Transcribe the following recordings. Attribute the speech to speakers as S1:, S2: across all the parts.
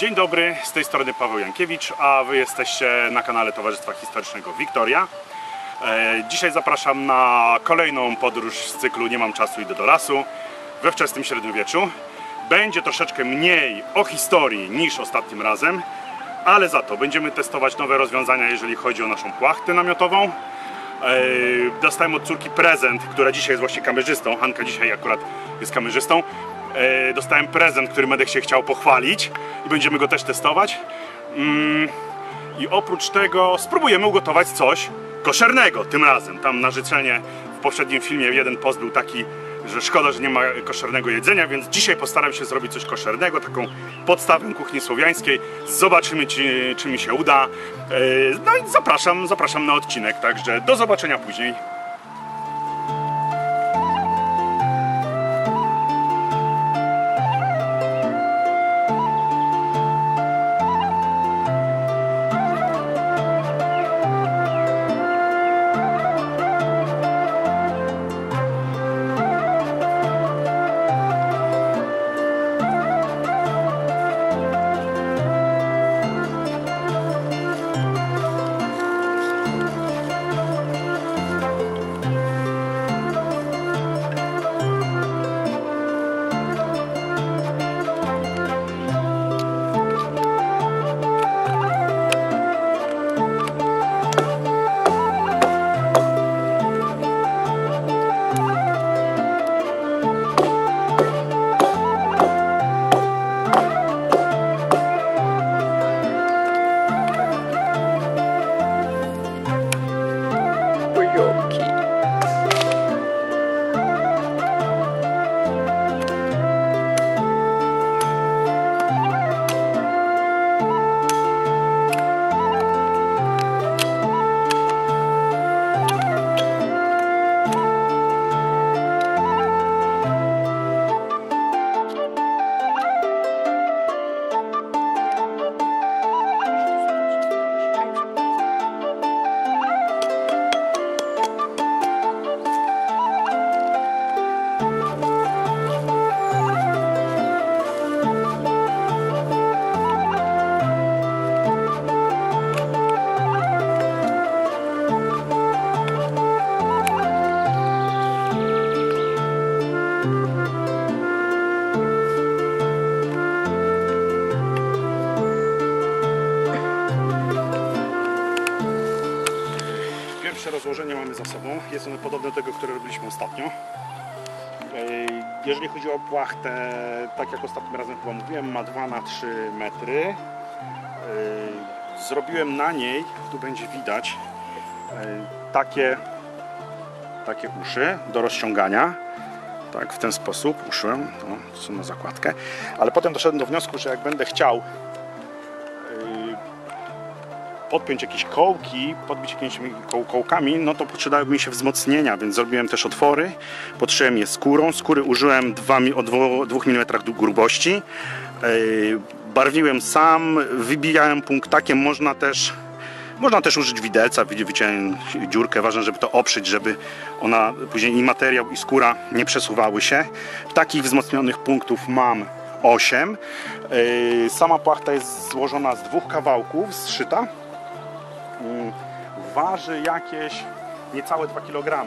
S1: Dzień dobry, z tej strony Paweł Jankiewicz, a Wy jesteście na kanale Towarzystwa Historycznego Wiktoria. Dzisiaj zapraszam na kolejną podróż z cyklu Nie mam czasu, idę do lasu we wczesnym średniowieczu. Będzie troszeczkę mniej o historii niż ostatnim razem, ale za to będziemy testować nowe rozwiązania, jeżeli chodzi o naszą płachtę namiotową. Dostałem od córki prezent, która dzisiaj jest właśnie kamerzystą. Hanka dzisiaj akurat jest kamerzystą. Dostałem prezent, który będę się chciał pochwalić i będziemy go też testować. I oprócz tego spróbujemy ugotować coś koszernego tym razem. Tam na życzenie w poprzednim filmie jeden post był taki, że szkoda, że nie ma koszernego jedzenia, więc dzisiaj postaram się zrobić coś koszernego, taką podstawę kuchni słowiańskiej. Zobaczymy, czy mi się uda. No i zapraszam na odcinek, także do zobaczenia później. Rozłożenie mamy za sobą. Jest ono podobne do tego, które robiliśmy ostatnio. Jeżeli chodzi o płachtę, tak jak ostatnim razem chyba mówiłem, ma 2 na 3 metry. Zrobiłem na niej, tu będzie widać, takie uszy do rozciągania. Tak, w ten sposób uszyłem, to są na zakładkę. Ale potem doszedłem do wniosku, że jak będę chciał podpiąć jakieś kołki, podbić jakimiś kołkami, no to przydałyby mi się wzmocnienia, więc zrobiłem też otwory, podszyłem je skórą. Skóry użyłem o 2 mm grubości. Barwiłem sam, wybijałem punktakiem, można też użyć widelca, wyciąłem dziurkę, ważne, żeby to oprzeć, żeby ona później i materiał, i skóra nie przesuwały się. Takich wzmocnionych punktów mam 8. Sama płachta jest złożona z 2 kawałków, zszyta. Waży jakieś niecałe 2 kg.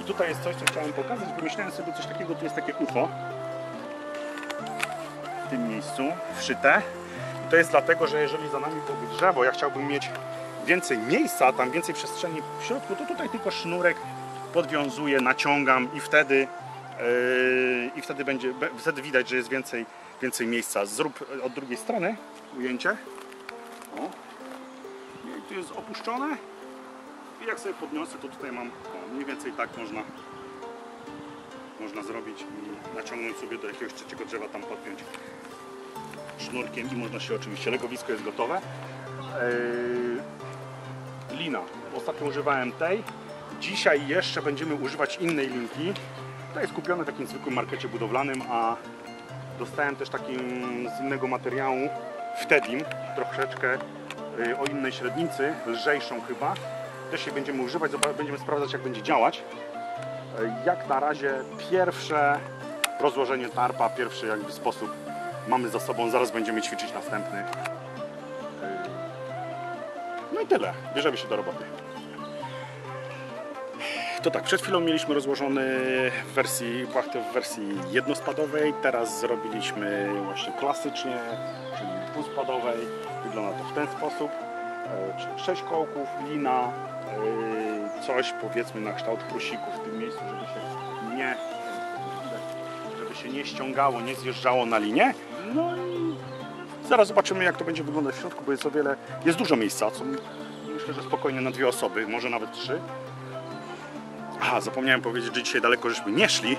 S1: I tutaj jest coś, co chciałem pokazać. Wymyślałem sobie coś takiego, tu jest takie UFO w tym miejscu wszyte. I to jest dlatego, że jeżeli za nami byłoby drzewo, ja chciałbym mieć więcej miejsca, tam więcej przestrzeni w środku, to tutaj tylko sznurek podwiązuję, naciągam i wtedy wtedy widać, że jest więcej miejsca. Zrób od drugiej strony ujęcie. O. I tu jest opuszczone i jak sobie podniosę, to tutaj mam mniej więcej tak można zrobić i naciągnąć sobie do jakiegoś trzeciego drzewa, tam podpiąć sznurkiem i można się oczywiście, legowisko jest gotowe. Lina, ostatnio używałem tej, dzisiaj jeszcze będziemy używać innej linki. To jest kupione w takim zwykłym markecie budowlanym, a dostałem też z innego materiału Wtedim, troszeczkę o innej średnicy, lżejszą chyba. Też jej będziemy używać, będziemy sprawdzać, jak będzie działać. Jak na razie pierwsze rozłożenie tarpa, pierwszy jakby sposób mamy za sobą, zaraz będziemy ćwiczyć następny. No i tyle, bierzemy się do roboty. To tak, przed chwilą mieliśmy rozłożony płachtę w wersji jednospadowej, teraz zrobiliśmy właśnie klasycznie, czyli dwuspadowej. Wygląda to w ten sposób. 6 kołków, lina, coś powiedzmy na kształt prosików w tym miejscu, żeby się nie ściągało, nie zjeżdżało na linię. No i zaraz zobaczymy, jak to będzie wyglądać w środku, bo jest dużo miejsca, co myślę, że spokojnie na 2 osoby, może nawet 3. Aha, zapomniałem powiedzieć, że dzisiaj daleko żeśmy nie szli.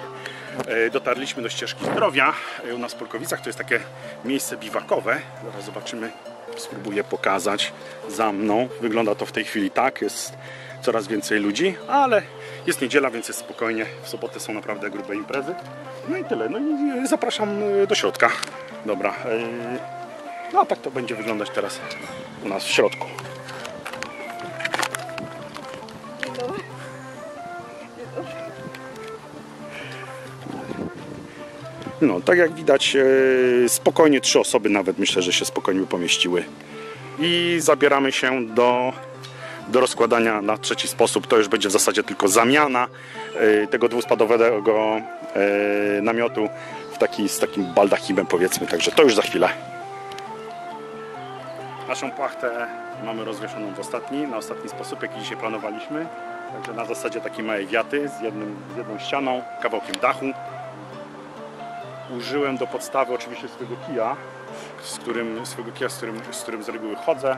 S1: Dotarliśmy do Ścieżki Zdrowia u nas w Polkowicach. To jest takie miejsce biwakowe. Zaraz zobaczymy, spróbuję pokazać za mną. Wygląda to w tej chwili tak, jest coraz więcej ludzi, ale jest niedziela, więc jest spokojnie. W sobotę są naprawdę grube imprezy. No i tyle. No i zapraszam do środka. Dobra. No a tak to będzie wyglądać teraz u nas w środku. No, tak jak widać, spokojnie 3 osoby nawet myślę, że się spokojnie by pomieściły. I zabieramy się do rozkładania na trzeci sposób. To już będzie w zasadzie tylko zamiana tego dwuspadowego namiotu z takim baldachimem, powiedzmy. Także to już za chwilę. Naszą płachtę mamy rozwieszoną na ostatni sposób, jaki dzisiaj planowaliśmy. Także na zasadzie takiej małej wiaty z jedną ścianą, kawałkiem dachu. Użyłem do podstawy oczywiście swojego kija, z którym z reguły chodzę.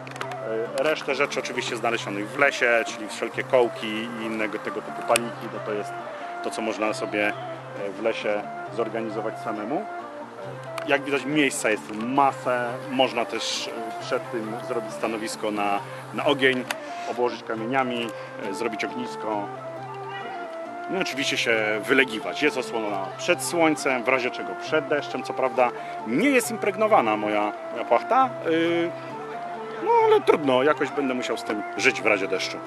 S1: Resztę rzeczy oczywiście znalezionych w lesie, czyli wszelkie kołki i innego tego typu palniki. To jest to, co można sobie w lesie zorganizować samemu. Jak widać, miejsca jest masę. Można też przed tym zrobić stanowisko na ogień, obłożyć kamieniami, zrobić ognisko. No oczywiście się wylegiwać. Jest osłona przed słońcem, w razie czego przed deszczem. Co prawda nie jest impregnowana moja płachta, no ale trudno, jakoś będę musiał z tym żyć w razie deszczu.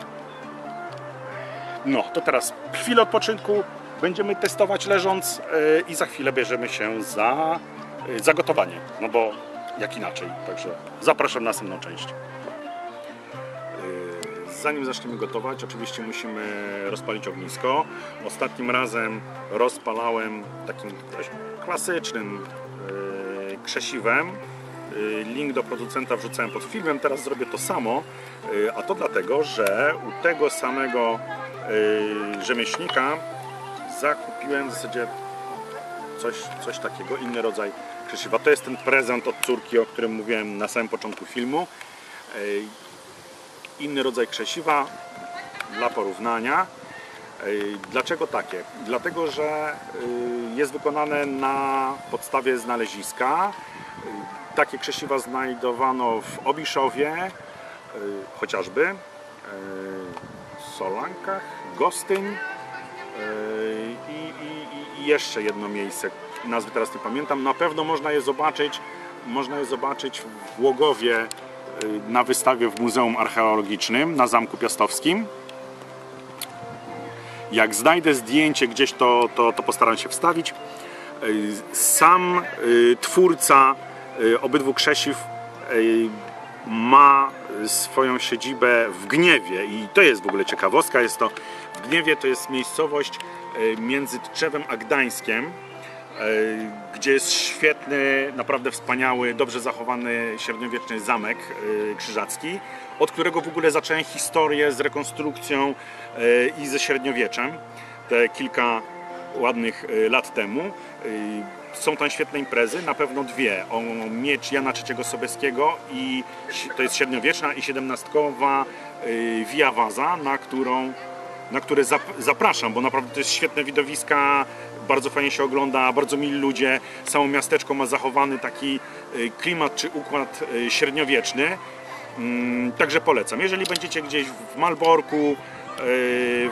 S1: No to teraz chwilę odpoczynku, będziemy testować leżąc i za chwilę bierzemy się za gotowanie, no bo jak inaczej. Także zapraszam na następną część. Zanim zaczniemy gotować, oczywiście musimy rozpalić ognisko. Ostatnim razem rozpalałem takim dość klasycznym krzesiwem. Link do producenta wrzucałem pod filmem, teraz zrobię to samo, a to dlatego, że u tego samego rzemieślnika zakupiłem w zasadzie coś takiego, inny rodzaj krzesiwa. To jest ten prezent od córki, o którym mówiłem na samym początku filmu. Inny rodzaj krzesiwa dla porównania. Dlaczego takie? Dlatego, że jest wykonane na podstawie znaleziska. Takie krzesiwa znajdowano w Obiszowie, chociażby, Solankach, Gostyń i jeszcze jedno miejsce, nazwy teraz nie pamiętam. Na pewno można je zobaczyć w Głogowie na wystawie w Muzeum Archeologicznym na Zamku Piastowskim. Jak znajdę zdjęcie gdzieś, to postaram się wstawić. Sam twórca obydwu krzesiw ma swoją siedzibę w Gniewie i to jest w ogóle ciekawostka. W Gniewie to jest miejscowość między Tczewem a Gdańskiem, gdzie jest świetny, naprawdę wspaniały, dobrze zachowany średniowieczny zamek krzyżacki, od którego w ogóle zacząłem historię z rekonstrukcją i ze średniowieczem te kilka ładnych lat temu. Są tam świetne imprezy, na pewno 2. O miecz Jana III Sobieskiego i to jest średniowieczna i XVII-kowa Via Vaza, na które zapraszam, bo naprawdę to jest świetne widowiska, bardzo fajnie się ogląda, bardzo mili ludzie, samo miasteczko ma zachowany taki klimat czy układ średniowieczny, także polecam. Jeżeli będziecie gdzieś w Malborku,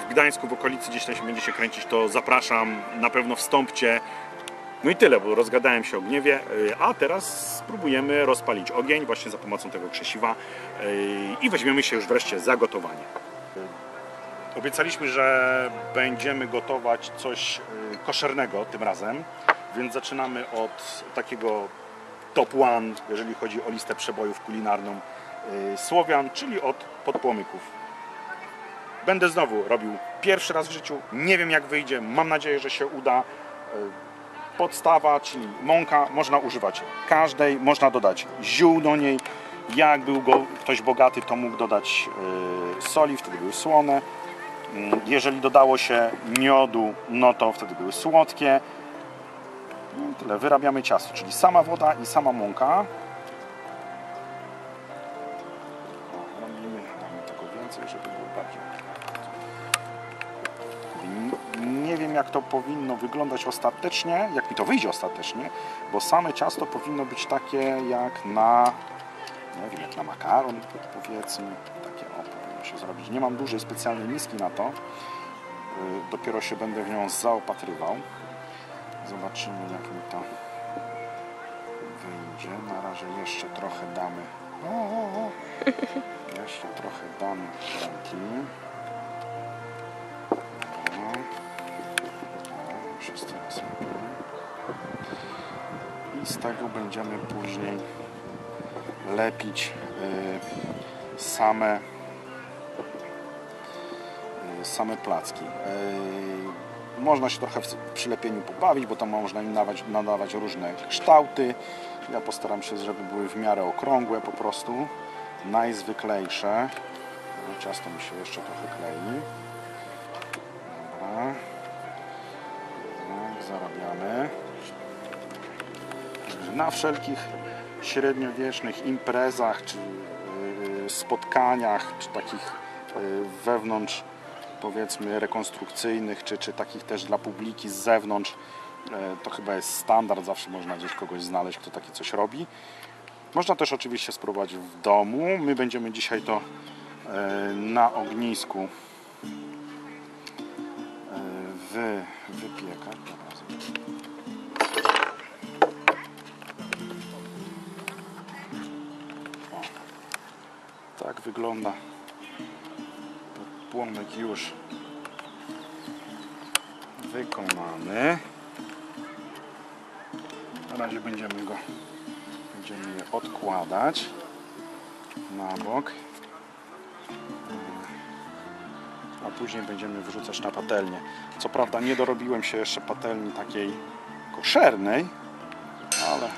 S1: w Gdańsku, w okolicy gdzieś tam się będziecie kręcić, to zapraszam, na pewno wstąpcie. No i tyle, bo rozgadałem się o Gniewie, a teraz spróbujemy rozpalić ogień właśnie za pomocą tego krzesiwa i weźmiemy się już wreszcie za gotowanie. Obiecaliśmy, że będziemy gotować coś koszernego tym razem, więc zaczynamy od takiego top one, jeżeli chodzi o listę przebojów kulinarną Słowian, czyli od podpłomyków. Będę znowu robił pierwszy raz w życiu, nie wiem jak wyjdzie, mam nadzieję, że się uda. Podstawa, czyli mąka, można używać każdej, można dodać ziół do niej. Jak był ktoś bogaty, to mógł dodać soli, wtedy były słone. Jeżeli dodało się miodu, no to wtedy były słodkie. No i tyle, wyrabiamy ciasto, czyli sama woda i sama mąka. Damy tego więcej, żeby było bardziej. Nie wiem jak to powinno wyglądać ostatecznie, jak mi to wyjdzie ostatecznie, bo same ciasto powinno być takie jak na, nie wiem, jak na makaron, powiedzmy. Takie powinno się zrobić. Nie mam dużej specjalnej miski na to. Dopiero się będę w nią zaopatrywał. Zobaczymy jak mi to wyjdzie. Na razie jeszcze trochę damy. Jeszcze trochę damy ręki. I z tego będziemy później lepić same placki. Można się trochę przy lepieniu pobawić, bo tam można im nadawać różne kształty. Ja postaram się, żeby były w miarę okrągłe po prostu. Najzwyklejsze. Ciasto mi się jeszcze trochę klei. Dobra. Zarabiamy. Na wszelkich średniowiecznych imprezach, czy spotkaniach, czy takich wewnątrz, powiedzmy, rekonstrukcyjnych, czy takich też dla publiki z zewnątrz, to chyba jest standard, zawsze można gdzieś kogoś znaleźć, kto takie coś robi. Można też oczywiście spróbować w domu. My będziemy dzisiaj to na ognisku wypiekać. Tak wygląda podpłomyk już wykonany. Na razie będziemy je odkładać na bok, a później będziemy wrzucać na patelnię. Co prawda nie dorobiłem się jeszcze patelni takiej koszernej, ale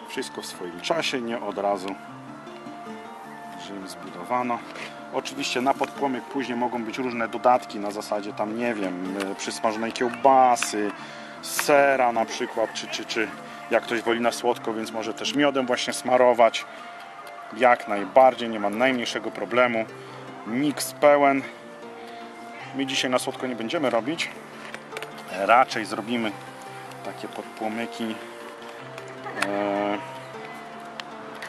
S1: wszystko w swoim czasie, nie od razu Rzym zbudowano. Oczywiście na podpłomyk później mogą być różne dodatki na zasadzie tam, nie wiem, przysmażonej kiełbasy, sera na przykład, czy jak ktoś woli na słodko, więc może też miodem właśnie smarować. Jak najbardziej, nie ma najmniejszego problemu. Miks pełen. My dzisiaj na słodko nie będziemy robić. Raczej zrobimy takie podpłomyki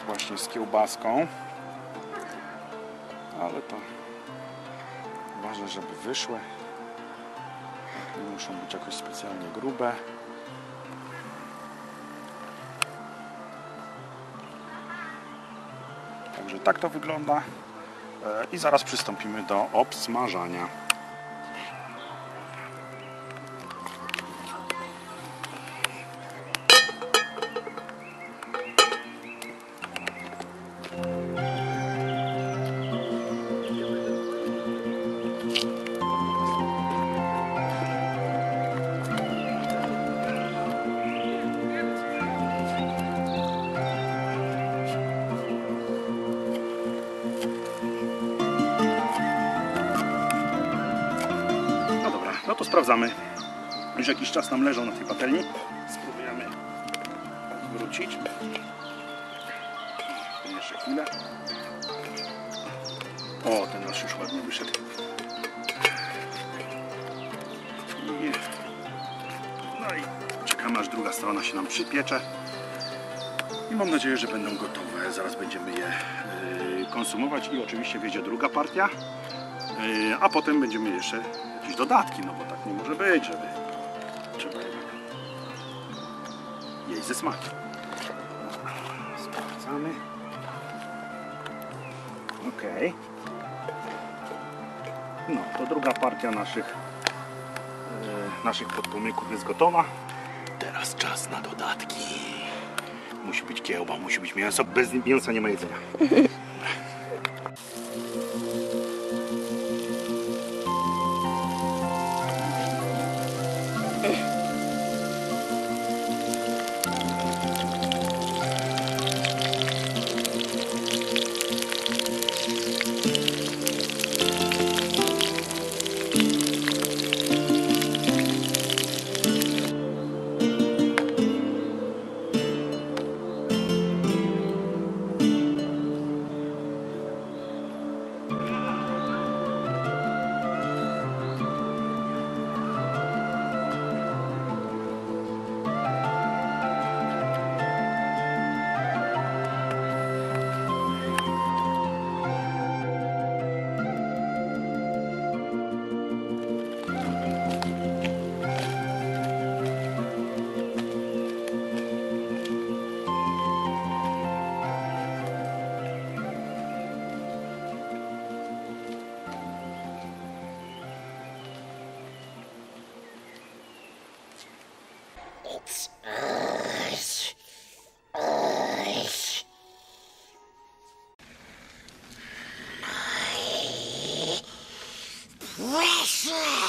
S1: właśnie z kiełbaską. Ale to ważne, żeby wyszły. Nie muszą być jakoś specjalnie grube. Także tak to wygląda. I zaraz przystąpimy do obsmażania. No to sprawdzamy. Już jakiś czas nam leżą na tej patelni. Spróbujemy wrócić. Jeszcze chwilę. O, ten nasz już ładnie wyszedł. No i czekamy, aż druga strona się nam przypiecze. I mam nadzieję, że będą gotowe. Zaraz będziemy je konsumować i oczywiście wjedzie druga partia. A potem będziemy jeszcze jakieś dodatki, no bo tak nie może być, żeby trzeba jeść ze smakiem. Sprawdzamy. Ok. No, to druga partia naszych podpłomyków jest gotowa. Teraz czas na dodatki. Musi być kiełba, musi być mięso. Bez mięsa nie ma jedzenia.
S2: Precious!